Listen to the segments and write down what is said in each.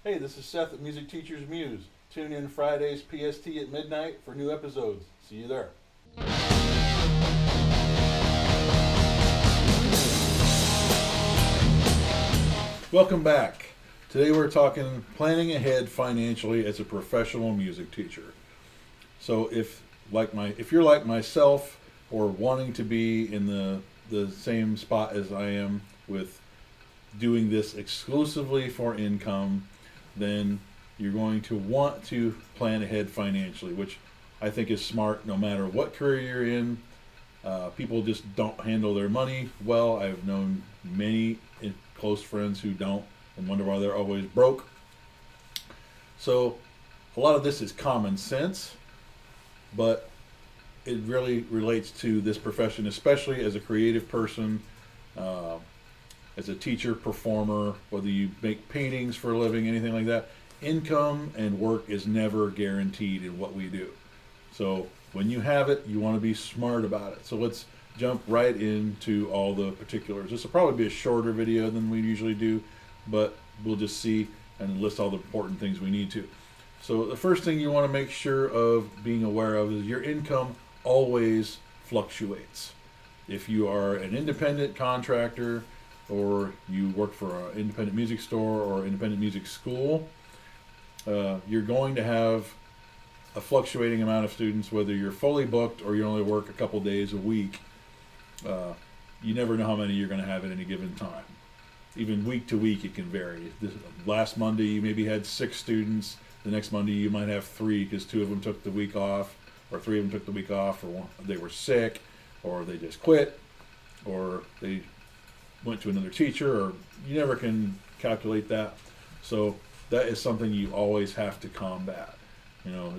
Hey, this is Seth at Music Teachers Muse. Tune in Fridays PST at midnight for new episodes. See you there. Welcome back. Today we're talking planning ahead financially as a professional music teacher. So if you're like myself or wanting to be in the same spot as I am with doing this exclusively for income, then you're going to want to plan ahead financially, which I think is smart no matter what career you're in. People just don't handle their money well. I've known many close friends who don't and wonder why they're always broke. So a lot of this is common sense, but it really relates to this profession, especially as a creative person, as a teacher, performer, whether you make paintings for a living, anything like that. Income and work is never guaranteed in what we do. So when you have it, you want to be smart about it. So let's jump right into all the particulars. This will probably be a shorter video than we usually do, but we'll just see and list all the important things we need to. So the first thing you want to make sure of being aware of is your income always fluctuates. If you are an independent contractor or you work for an independent music store or independent music school, you're going to have a fluctuating amount of students, whether you're fully booked or you only work a couple days a week. You never know how many you're going to have at any given time. Even week to week, it can vary. Last Monday, you maybe had 6 students. The next Monday, you might have 3 because 2 of them took the week off, or 3 of them took the week off, or they were sick, or they just quit, or they went to another teacher, or you never can calculate that. So that is something you always have to combat. You know,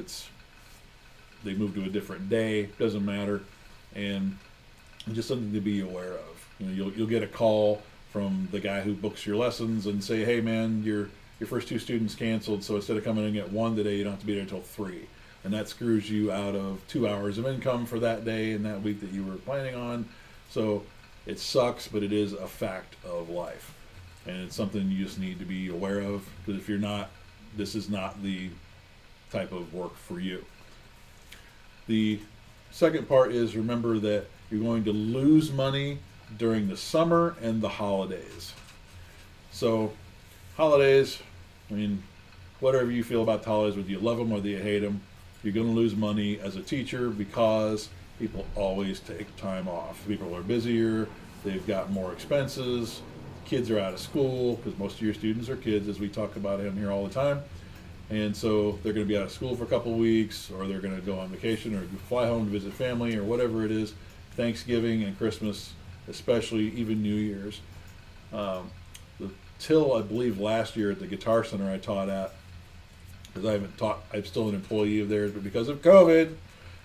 they move to a different day, doesn't matter, and just something to be aware of. You know, you'll get a call from the guy who books your lessons and say, hey man, your first 2 students canceled, so instead of coming in at 1 today, you don't have to be there until 3. And that screws you out of 2 hours of income for that day and that week that you were planning on. So it sucks, but it is a fact of life. And it's something you just need to be aware of, because if you're not, this is not the type of work for you. The second part is remember that you're going to lose money during the summer and the holidays. So holidays, I mean, whatever you feel about the holidays, whether you love them or whether you hate them, you're going to lose money as a teacher because people always take time off. People are busier, they've got more expenses, kids are out of school, because most of your students are kids, as we talk about in here all the time. And so they're going to be out of school for a couple of weeks, or they're going to go on vacation or fly home to visit family or whatever it is. Thanksgiving and Christmas, especially, even New Year's. Till I believe last year at the Guitar Center I taught at, because I haven't taught, I'm still an employee of theirs, but because of COVID,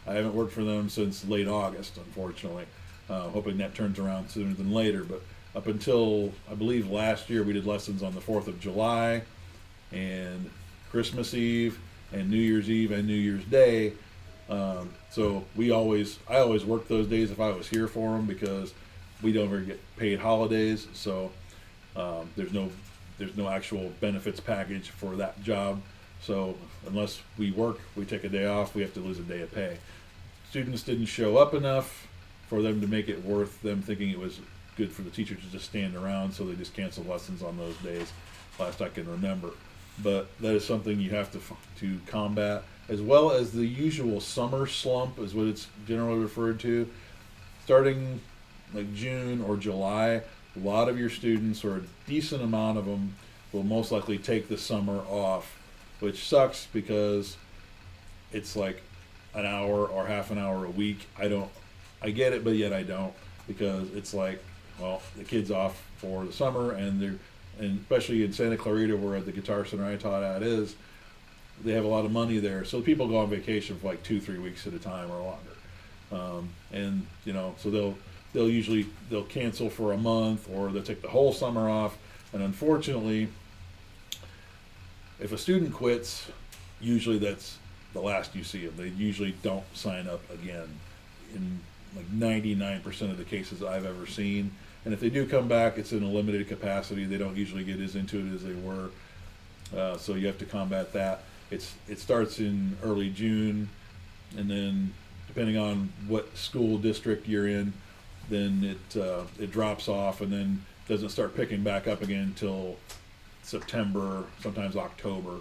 I haven't worked for them since late August, unfortunately. Hoping that turns around sooner than later. But up until, I believe, last year, we did lessons on the 4th of July and Christmas Eve and New Year's Eve and New Year's Day. So I always worked those days if I was here for them, because we don't ever get paid holidays. So there's no actual benefits package for that job. So unless we work, we take a day off, we have to lose a day of pay. Students didn't show up enough for them to make it worth them thinking it was good for the teacher to just stand around, so they just canceled lessons on those days, last I can remember. But that is something you have to combat, as well as the usual summer slump is what it's generally referred to. Starting like June or July, a lot of your students, or a decent amount of them, will most likely take the summer off, which sucks because it's like an hour or half an hour a week. I get it, but yet I don't, because it's like, well, the kid's off for the summer, and especially in Santa Clarita, where the Guitar Center I taught at is, they have a lot of money there, so people go on vacation for like 2-3 weeks at a time or longer. And you know, so they'll cancel for a month, or they'll take the whole summer off. And unfortunately, if a student quits, usually that's the last you see them. They usually don't sign up again in like 99% of the cases I've ever seen. And if they do come back, it's in a limited capacity. They don't usually get as into it as they were. So you have to combat that. It starts in early June, and then depending on what school district you're in, then it drops off, and then doesn't start picking back up again until September, sometimes October,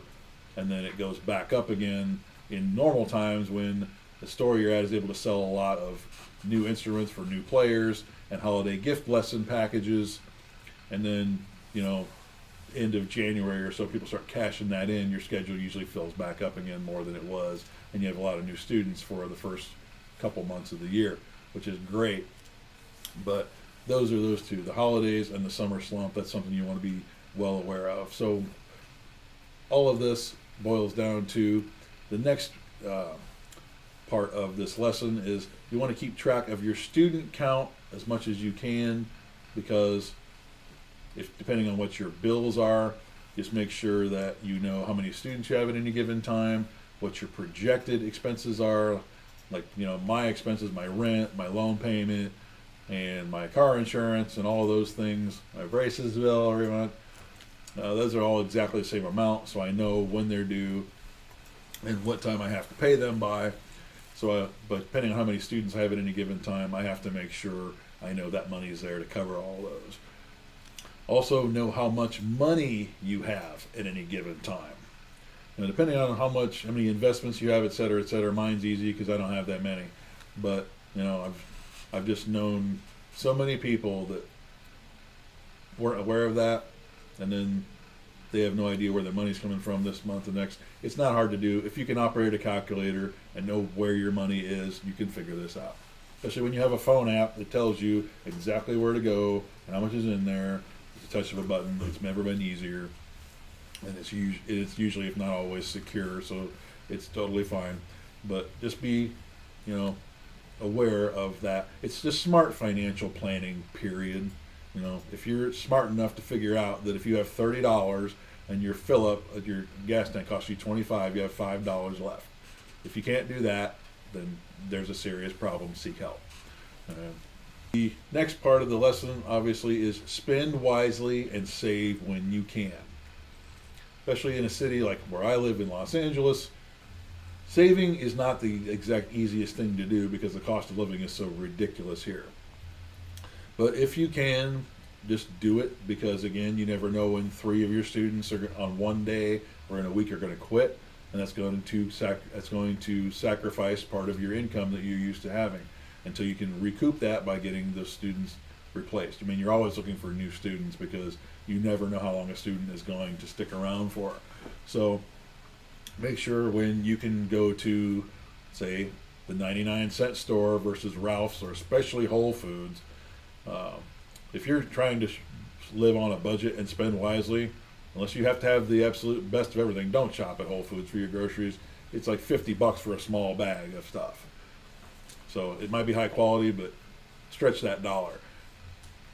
and then it goes back up again in normal times when the store you're at is able to sell a lot of new instruments for new players and holiday gift lesson packages. And then, end of January or so, people start cashing that in. Your schedule usually fills back up again more than it was, and you have a lot of new students for the first couple months of the year, which is great. But those are those two, the holidays and the summer slump. That's something you want to be well aware of. So all of this boils down to the next part of this lesson is you want to keep track of your student count as much as you can, because if depending on what your bills are, just make sure that you know how many students you have at any given time, what your projected expenses are, like my expenses, my rent, my loan payment, and my car insurance, and all those things, my braces bill every month. Those are all exactly the same amount, so I know when they're due and what time I have to pay them by. So, but depending on how many students I have at any given time, I have to make sure I know that money is there to cover all those. Also, know how much money you have at any given time. Depending on how many investments you have, et cetera, mine's easy because I don't have that many. But I've just known so many people that weren't aware of that, and then they have no idea where their money's coming from this month and next. It's not hard to do. If you can operate a calculator and know where your money is, you can figure this out. Especially when you have a phone app that tells you exactly where to go and how much is in there. It's a touch of a button. It's never been easier. And it's usually, if not always, secure, so it's totally fine. But just be, aware of that. It's just smart financial planning, period. If you're smart enough to figure out that if you have $30 and your fill up at your gas tank costs you $25, you have $5 left. If you can't do that, then there's a serious problem. Seek help. The next part of the lesson, obviously, is spend wisely and save when you can. Especially in a city like where I live in Los Angeles, saving is not the exact easiest thing to do because the cost of living is so ridiculous here. But if you can, just do it, because again, you never know when 3 of your students are on one day or in a week are going to quit, and that's going to sacrifice part of your income that you're used to having, until you can recoup that by getting those students replaced. You're always looking for new students because you never know how long a student is going to stick around for. So make sure when you can go to, say, the 99-cent store versus Ralph's, or especially Whole Foods. If you're trying to live on a budget and spend wisely, unless you have to have the absolute best of everything, don't shop at Whole Foods for your groceries. It's like $50 for a small bag of stuff. So it might be high quality, but stretch that dollar.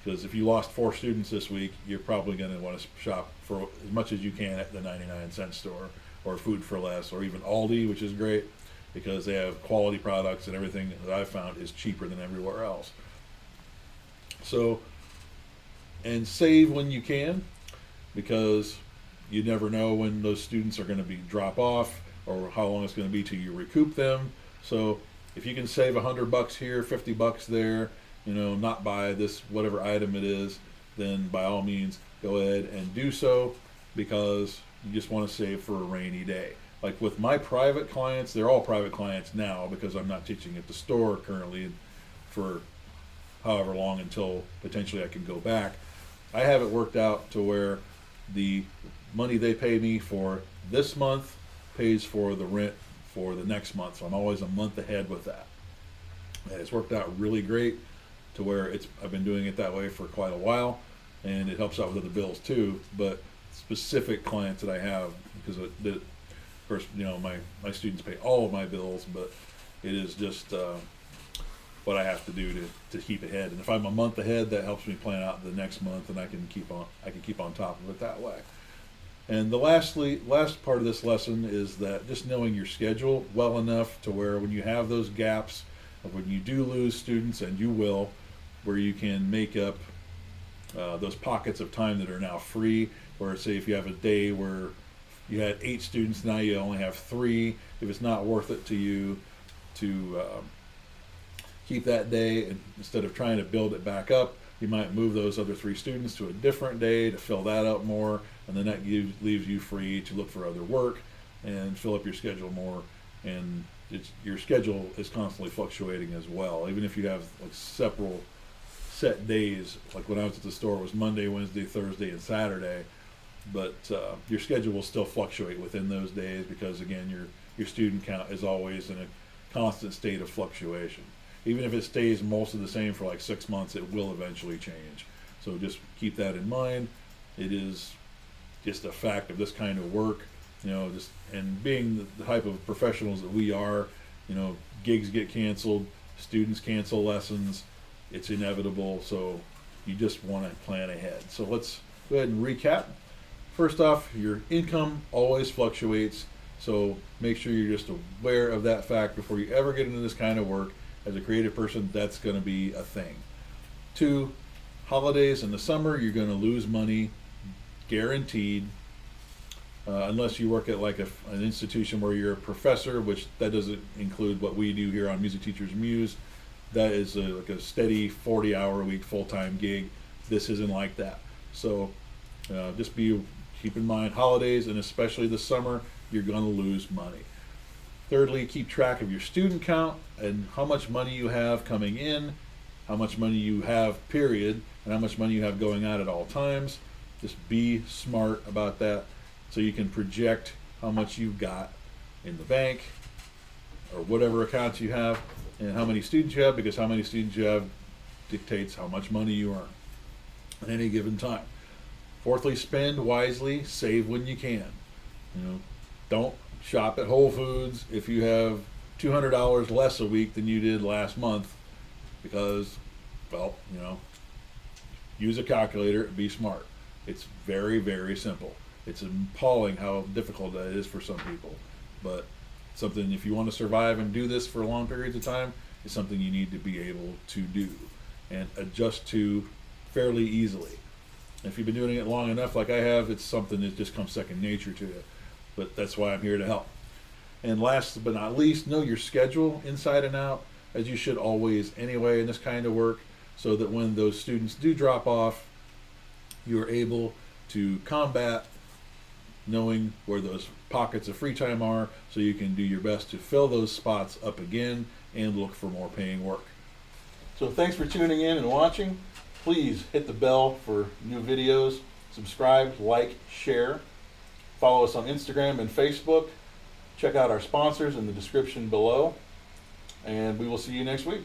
Because if you lost 4 students this week, you're probably going to want to shop for as much as you can at the 99-cent store, or Food for Less, or even Aldi, which is great because they have quality products, and everything that I've found is cheaper than everywhere else. So, and save when you can, because you never know when those students are going to be drop off or how long it's going to be till you recoup them. So if you can save $100 here, $50 there, not buy this whatever item it is, then by all means go ahead and do so, because you just want to save for a rainy day. Like with my private clients, they're all private clients now because I'm not teaching at the store currently for however long until potentially I can go back. I have it worked out to where the money they pay me for this month pays for the rent for the next month, so I'm always a month ahead with that. And it's worked out really great to where I've been doing it that way for quite a while, and it helps out with other bills too. But specific clients that I have, because of course, my students pay all of my bills, but it is just what I have to do to keep ahead. And if I'm a month ahead, that helps me plan out the next month, and I can keep on top of it that way. And the last part of this lesson is that just knowing your schedule well enough to where when you have those gaps of when you do lose students, and you will, where you can make up those pockets of time that are now free, where say if you have a day where you had 8 students, now you only have 3. If it's not worth it to you to keep that day, and instead of trying to build it back up, you might move those other 3 students to a different day to fill that up more, and then that leaves you free to look for other work and fill up your schedule more. And your schedule is constantly fluctuating as well. Even if you have like several set days, like when I was at the store, it was Monday, Wednesday, Thursday, and Saturday. But your schedule will still fluctuate within those days because, again, your student count is always in a constant state of fluctuation. Even if it stays most of the same for like 6 months, it will eventually change. So just keep that in mind. It is just a fact of this kind of work, and being the type of professionals that we are, gigs get canceled, students cancel lessons, it's inevitable. So you just want to plan ahead. So let's go ahead and recap. First off, your income always fluctuates, so make sure you're just aware of that fact before you ever get into this kind of work. As a creative person, that's going to be a thing. 2, holidays in the summer, you're going to lose money, guaranteed, unless you work at like an institution where you're a professor, which that doesn't include what we do here on Music Teachers Muse. That is like a steady 40-hour-a-week full-time gig. This isn't like that. So just keep in mind holidays, and especially the summer, you're going to lose money. Thirdly, keep track of your student count and how much money you have coming in, how much money you have, period, and how much money you have going out at all times. Just be smart about that so you can project how much you've got in the bank or whatever accounts you have and how many students you have, because how many students you have dictates how much money you earn at any given time. Fourthly, spend wisely, save when you can. Don't shop at Whole Foods if you have $200 less a week than you did last month, because, use a calculator and be smart. It's very, very simple. It's appalling how difficult that is for some people, but something, if you want to survive and do this for long periods of time, is something you need to be able to do and adjust to fairly easily. If you've been doing it long enough, like I have, it's something that just comes second nature to you. But that's why I'm here to help. And last but not least, know your schedule inside and out, as you should always anyway in this kind of work, so that when those students do drop off, you're able to combat knowing where those pockets of free time are, so you can do your best to fill those spots up again and look for more paying work. So thanks for tuning in and watching. Please hit the bell for new videos, subscribe, like, share. Follow us on Instagram and Facebook. Check out our sponsors in the description below. And we will see you next week.